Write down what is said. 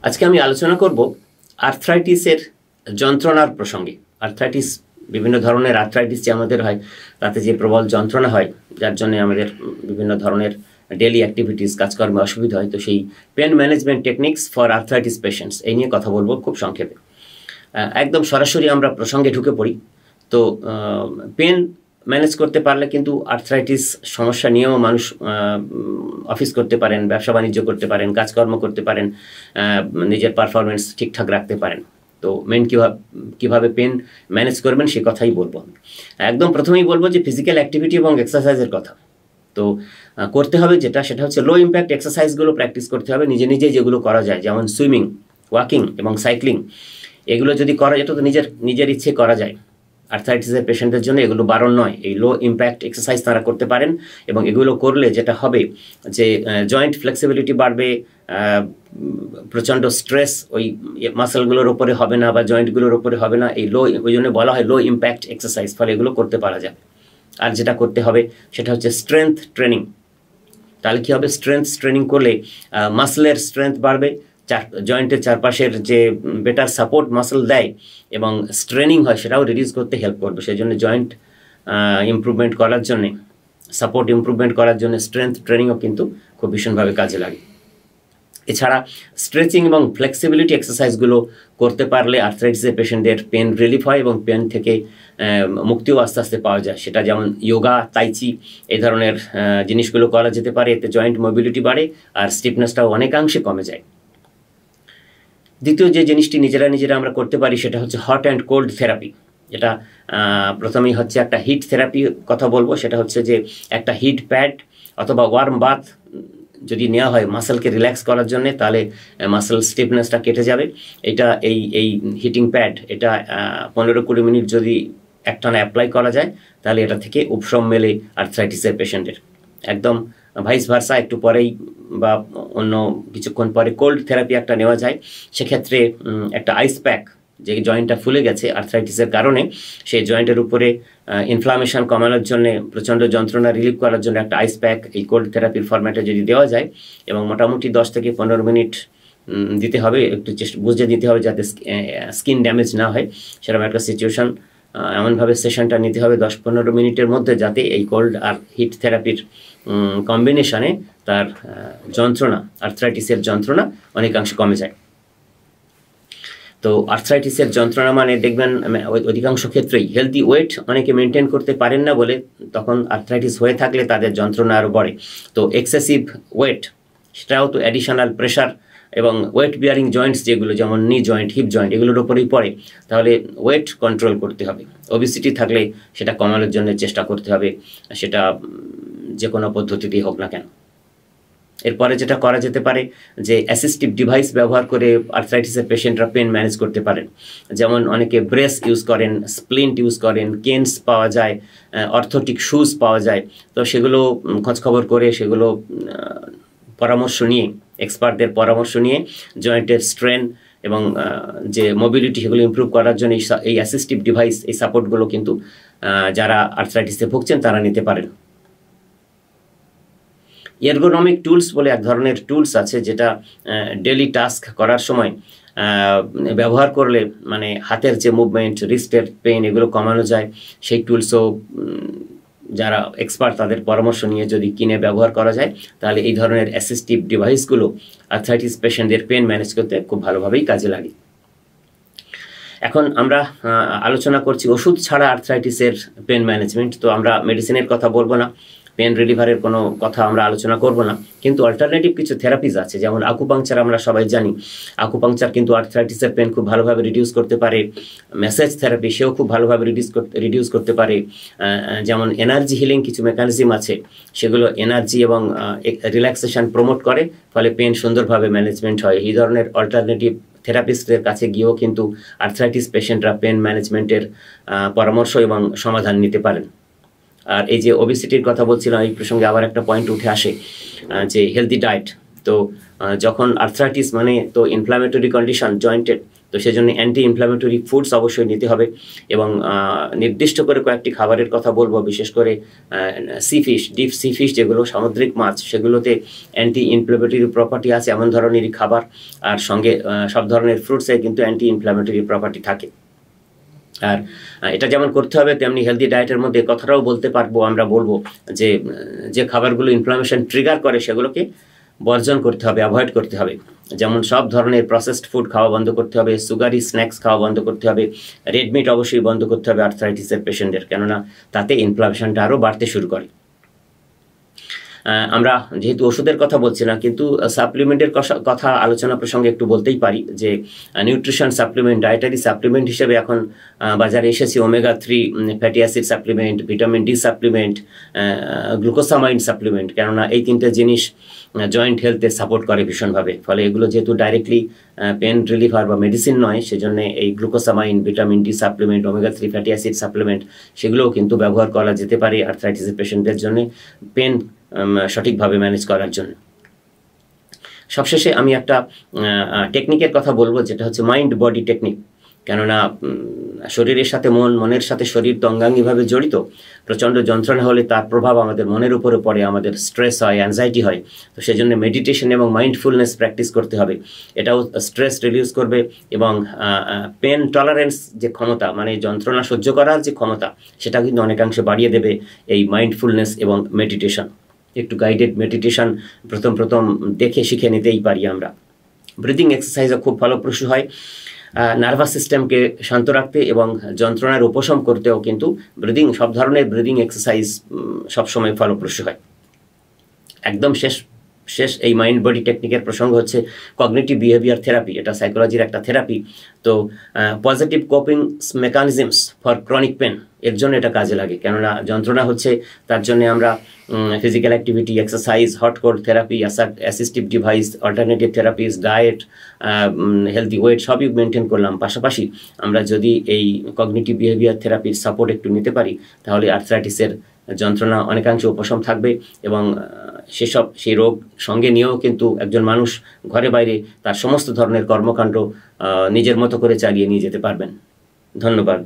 আজকে আমি আলোচনা করব আর্থ্রাইটিসের যন্ত্রণার প্রসঙ্গে। আর্থ্রাইটিস, বিভিন্ন ধরনের আর্থ্রাইটিস যে আমাদের হয় তাতে যে প্রবল যন্ত্রণা হয়, যার জন্য আমাদের বিভিন্ন ধরনের ডেইলি অ্যাক্টিভিটিস, কাজকর্মে অসুবিধা হয়। তো সেই pain management techniques for arthritis patients, এই নিয়ে কথা বলবো খুব সংক্ষেপে। একদম সরাসরি আমরা প্রসঙ্গে ঢুকে পড়ি। তো পেন ম্যানেজ করতে পারলে কিন্তু আর্থ্রাইটিস সমস্যা নিয়েও মানুষ অফিস করতে পারেন, ব্যবসা বাণিজ্য করতে পারেন, কাজকর্ম করতে পারেন, নিজের পারফরমেন্স ঠিকঠাক রাখতে পারেন। তো মেন কীভাবে পেন ম্যানেজ করবেন সে কথাই বলবো। একদম প্রথমেই বলবো যে ফিজিক্যাল অ্যাক্টিভিটি এবং এক্সারসাইজের কথা। তো করতে হবে সেটা হচ্ছে লো ইম্প্যাক্ট এক্সারসাইজগুলো প্র্যাকটিস করতে হবে নিজে নিজে, যেগুলো করা যায়, যেমন সুইমিং, ওয়াকিং এবং সাইক্লিং। এগুলো যদি করা যেত তো নিজের ইচ্ছে করা যায়। আর্থ্রাইটিসের পেশেন্টদের জন্য এগুলো বারণ নয়। এই লো ইম্প্যাক্ট এক্সারসাইজ তারা করতে পারেন এবং এগুলো করলে যেটা হবে যে জয়েন্ট ফ্লেক্সিবিলিটি বাড়বে, প্রচণ্ড স্ট্রেস ওই মাসেলগুলোর ওপরে হবে না বা জয়েন্টগুলোর ওপরে হবে না। ওই জন্য বলা হয় লো ইম্প্যাক্ট এক্সারসাইজ, ফলে এগুলো করতে পারা যাবে। আর যেটা করতে হবে সেটা হচ্ছে স্ট্রেংথ ট্রেনিং। তাহলে কী হবে? স্ট্রেংথ ট্রেনিং করলে মাসলের স্ট্রেংথ বাড়বে, জয়েন্টের চারপাশের যে বেটার সাপোর্ট মাসল দেয় এবং স্ট্রেনিং হয় সেটাও রিডিউস করতে হেল্প করবে। সেই জন্য জয়েন্ট ইমপ্রুভমেন্ট করার জন্যে, সাপোর্ট ইমপ্রুভমেন্ট করার জন্য স্ট্রেংথ ট্রেনিংও কিন্তু খুব ভীষণভাবে কাজে লাগে। এছাড়া স্ট্রেচিং এবং ফ্লেক্সিবিলিটি এক্সারসাইজগুলো করতে পারলে আর্থ্রাইটিসের পেশেন্টদের পেন রিলিফ হয় এবং পেন থেকে মুক্তিও আস্তে আস্তে পাওয়া যায়। সেটা যেমন যোগা, তাইচি, এই ধরনের জিনিসগুলো করা যেতে পারে। এতে জয়েন্ট মোবিলিটি বাড়ে আর স্টিফনেসটাও অনেকাংশে কমে যায়। দ্বিতীয় যে জিনিসটি নিজেরা আমরা করতে পারি সেটা হচ্ছে হট অ্যান্ড কোল্ড থেরাপি। এটা প্রথমেই হচ্ছে একটা হিট থেরাপি কথা বলবো। সেটা হচ্ছে যে একটা হিট প্যাড অথবা ওয়ার্ম বাথ যদি নেওয়া হয় মাসেলকে রিল্যাক্স করার জন্য, তাহলে মাসেল স্টিফনেসটা কেটে যাবে। এটা এই হিটিং প্যাড এটা 15-20 মিনিট যদি একটানা অ্যাপ্লাই করা যায় তাহলে এটা থেকে উপশম মেলে আর্থ্রাইটিসের পেশেন্টের। একদম ভাইস ভার্সা, একটু পরেই বা অন্য কিছুক্ষণ পরে কোল্ড থেরাপি একটা নেওয়া যায়। সেক্ষেত্রে একটা আইস প্যাক, যে জয়েন্টটা ফুলে গেছে আর্থ্রাইটিসের কারণে, সেই জয়েন্টের উপরে ইনফ্লামেশন কমানোর জন্য, প্রচণ্ড যন্ত্রণা রিলিফ করার জন্য একটা আইস প্যাক এই কোল্ড থেরাপির ফরম্যাটে যদি দেওয়া যায় এবং মোটামুটি 10 থেকে 15 মিনিট দিতে হবে, একটু বুঝে দিতে হবে যাতে স্কিন ড্যামেজ না হয়। সেরকম একটা সিচুয়েশন, এমনভাবে সেশনটা নিতে হবে 10-15 মিনিটের মধ্যে, যাতে এই কোল্ড আর হিট থেরাপির কম্বিনেশনে তার যন্ত্রণা, আর্থ্রাইটিসের যন্ত্রণা অনেকাংশে কমে যায়। তো আর্থ্রাইটিসের যন্ত্রণা মানে দেখবেন অধিকাংশ ক্ষেত্রেই হেলদি ওয়েট অনেকে মেনটেন করতে পারেন না বলে তখন আর্থ্রাইটিস হয়ে থাকলে তাদের যন্ত্রণা আরও বাড়ে। তো এক্সেসিভ ওয়েট, সেটাও তো অ্যাডিশনাল প্রেশার এবং ওয়েট বিয়ারিং জয়েন্টস যেগুলো, যেমন নি জয়েন্ট, হিপ জয়েন্ট, এগুলোর ওপরেই পড়ে। তাহলে ওয়েট কন্ট্রোল করতে হবে। ওবেসিটি থাকলে সেটা কমানোর জন্য চেষ্টা করতে হবে, সেটা যে কোনো পদ্ধতি দিয়ে হোক না কেন। এরপরে যেটা করা যেতে পারে যে অ্যাসিস্টিভ ডিভাইস ব্যবহার করে আর্থ্রাইটিসের পেশেন্টরা পেন ম্যানেজ করতে পারেন। যেমন অনেকে ব্রেস ইউজ করেন, স্প্লিন্ট ইউজ করেন, কেন্স পাওয়া যায়, অর্থোটিক শুজ পাওয়া যায়। তো সেগুলো খোঁজখবর করে, সেগুলো পরামর্শ নিয়ে, এক্সপার্টদের পরামর্শ নিয়ে জয়েন্টের স্ট্রেন এবং যে মোবিলিটি সেগুলো ইমপ্রুভ করার জন্য এই অ্যাসিস্টিভ ডিভাইস, এই সাপোর্টগুলো কিন্তু যারা আর্থ্রাইটিসে ভুগছেন তারা নিতে পারেন। এরগোনমিক টুলস বলে এক ধরনের টুলস আছে, যেটা ডেলি টাস্ক করার সময় ব্যবহার করলে মানে হাতের যে মুভমেন্ট, রিস্টের পেইন, এগুলো কমানো যায়। সেই টুলসও যারা এক্সপার্ট তাদের পরামর্শ নিয়ে যদি কিনে ব্যবহার করা যায় তাহলে এই ধরনের অ্যাসিস্টিভ ডিভাইসগুলো আর্থ্রাইটিস পেশেন্টদের পেন ম্যানেজ করতে খুব ভালোভাবেই কাজে লাগে। এখন আমরা আলোচনা করছি ওষুধ ছাড়া আর্থ্রাইটিসের পেন ম্যানেজমেন্ট। তো আমরা মেডিসিনের কথা বলবো না, পেন রিলিভারের কোনো কথা আমরা আলোচনা করব না, কিন্তু অল্টারনেটিভ কিছু থেরাপিজ আছে। যেমন আকুপাংচার, আমরা সবাই জানি আকুপাংচার কিন্তু আর্থ্রাইটিসের পেন খুব ভালোভাবে রিডিউস করতে পারে। ম্যাসেজ থেরাপি, সেও খুব ভালোভাবে রিডিউস করতে পারে। যেমন এনার্জি হিলিং কিছু মেকানিজম আছে, সেগুলো এনার্জি এবং রিল্যাক্সেশন প্রমোট করে, ফলে পেন সুন্দরভাবে ম্যানেজমেন্ট হয়। এই ধরনের অল্টারনেটিভ থেরাপিস্টদের কাছে গিয়েও কিন্তু আর্থ্রাইটিস পেশেন্টরা পেন ম্যানেজমেন্টের পরামর্শ এবং সমাধান নিতে পারেন। আর এই যে ওবেসিটির কথা বলছিলাম, এই প্রসঙ্গে আবার একটা পয়েন্ট উঠে আসে যে হেলদি ডায়েট। তো যখন আর্থ্রাইটিস মানে তো ইনফ্লামেটরি কন্ডিশন জয়েন্টের, তো সেজন্য অ্যান্টি ইনফ্ল্যামেটরি ফুডস অবশ্যই নিতে হবে এবং নির্দিষ্ট করে কয়েকটি খাবারের কথা বলবো, বিশেষ করে C fish, deep sea fish যেগুলো সামুদ্রিক মাছ, সেগুলোতে অ্যান্টি ইনফ্ল্যামেটরি প্রপার্টি আছে এমন ধরনেরই খাবার। আর সঙ্গে সব ধরনের ফ্রুটসে কিন্তু অ্যান্টি ইনফ্ল্যামেটরি প্রপার্টি থাকে। আর এটা যেমন করতে হবে তেমনি হেলদি ডায়েটের মধ্যে কথাটাও বলতে পারবো, আমরা বলবো যে যে খাবারগুলো ইনফ্লামেশন ট্রিগার করে সেগুলোকে বর্জন করতে হবে, অ্যাভয়েড করতে হবে। যেমন সব ধরনের প্রসেসড ফুড খাওয়া বন্ধ করতে হবে, সুগারি স্ন্যাক্স খাওয়া বন্ধ করতে হবে, রেড মিট অবশ্যই বন্ধ করতে হবে আর্থ্রাইটিসের পেশেন্টদের, কেননা তাতে ইনফ্লামেশনটা আরও বাড়তে শুরু করে। আমরা যেহেতু ওষুধের কথা বলছি না, কিন্তু সাপ্লিমেন্টের কথা আলোচনা প্রসঙ্গে একটু বলতেই পারি যে নিউট্রিশন সাপ্লিমেন্ট, ডায়েটারি সাপ্লিমেন্ট হিসেবে এখন বাজারে এসেছে omega 3 fatty acid supplement, vitamin D supplement, glucosamine supplement, কেননা এই তিনটে জিনিস জয়েন্ট হেলথে সাপোর্ট করে ভীষণভাবে। ফলে এগুলো যেহেতু ডাইরেক্টলি পেন রিলিফার বা মেডিসিন নয়, সেজন্য এই glucosamine, vitamin D supplement, omega 3 fatty acid supplement সেগুলোও কিন্তু ব্যবহার করা যেতে পারে আর্থ্রাইটিসের পেশেন্টদের জন্য পেন সঠিকভাবে ম্যানেজ করার জন্য। সবশেষে আমি একটা টেকনিকের কথা বলবো, যেটা হচ্ছে মাইন্ড বডি টেকনিক। কেননা শরীরের সাথে মন, মনের সাথে শরীর তো অঙ্গাঙ্গিভাবে জড়িত। প্রচণ্ড যন্ত্রণা হলে তার প্রভাব আমাদের মনের উপরে পড়ে, আমাদের স্ট্রেস হয়, অ্যাংজাইটি হয়। তো সেজন্য মেডিটেশন এবং মাইন্ডফুলনেস প্র্যাকটিস করতে হবে। এটাও স্ট্রেস রিডিউস করবে এবং পেন টলারেন্স যে ক্ষমতা, মানে যন্ত্রণা সহ্য করার যে ক্ষমতা, সেটা কিন্তু অনেকাংশে বাড়িয়ে দেবে এই মাইন্ডফুলনেস এবং মেডিটেশন। একটু গাইডেড মেডিটেশন প্রথম দেখে শিখে নিতেই পারি আমরা। ব্রিদিং এক্সারসাইজও খুব ফলপ্রসূ হয় নার্ভাস সিস্টেমকে শান্ত রাখতে এবং যন্ত্রণার উপশম করতেও কিন্তু সব ধরনের ব্রিদিং এক্সারসাইজ সবসময় ফলপ্রসূ হয়। একদম শেষ এই মাইন্ড বডি টেকনিকের প্রসঙ্গ হচ্ছে কগনিটিভ বিহেভিয়ার থেরাপি। এটা সাইকোলজির একটা থেরাপি। তো positive coping mechanisms for chronic pen, এর জন্য এটা কাজে লাগে। কেননা যন্ত্রণা হচ্ছে, তার জন্য আমরা physical activity, exercise, hot cold therapy, assistive device, alternative three piece, diet, healthy wait সবই মেনটেন করলাম। পাশাপাশি আমরা যদি এই কগনিটিভ বিহেভিয়ার থেরাপির সাপোর্ট একটু নিতে পারি, তাহলে আর্থ্রাইটিসের যন্ত্রণা অনেকাংশে উপশম থাকবে এবং সেই রোগ সঙ্গে নিয়েও কিন্তু একজন মানুষ ঘরে বাইরে তার সমস্ত ধরনের কর্মকাণ্ড নিজের মতো করে চালিয়ে নিয়ে যেতে পারবেন। ধন্যবাদ।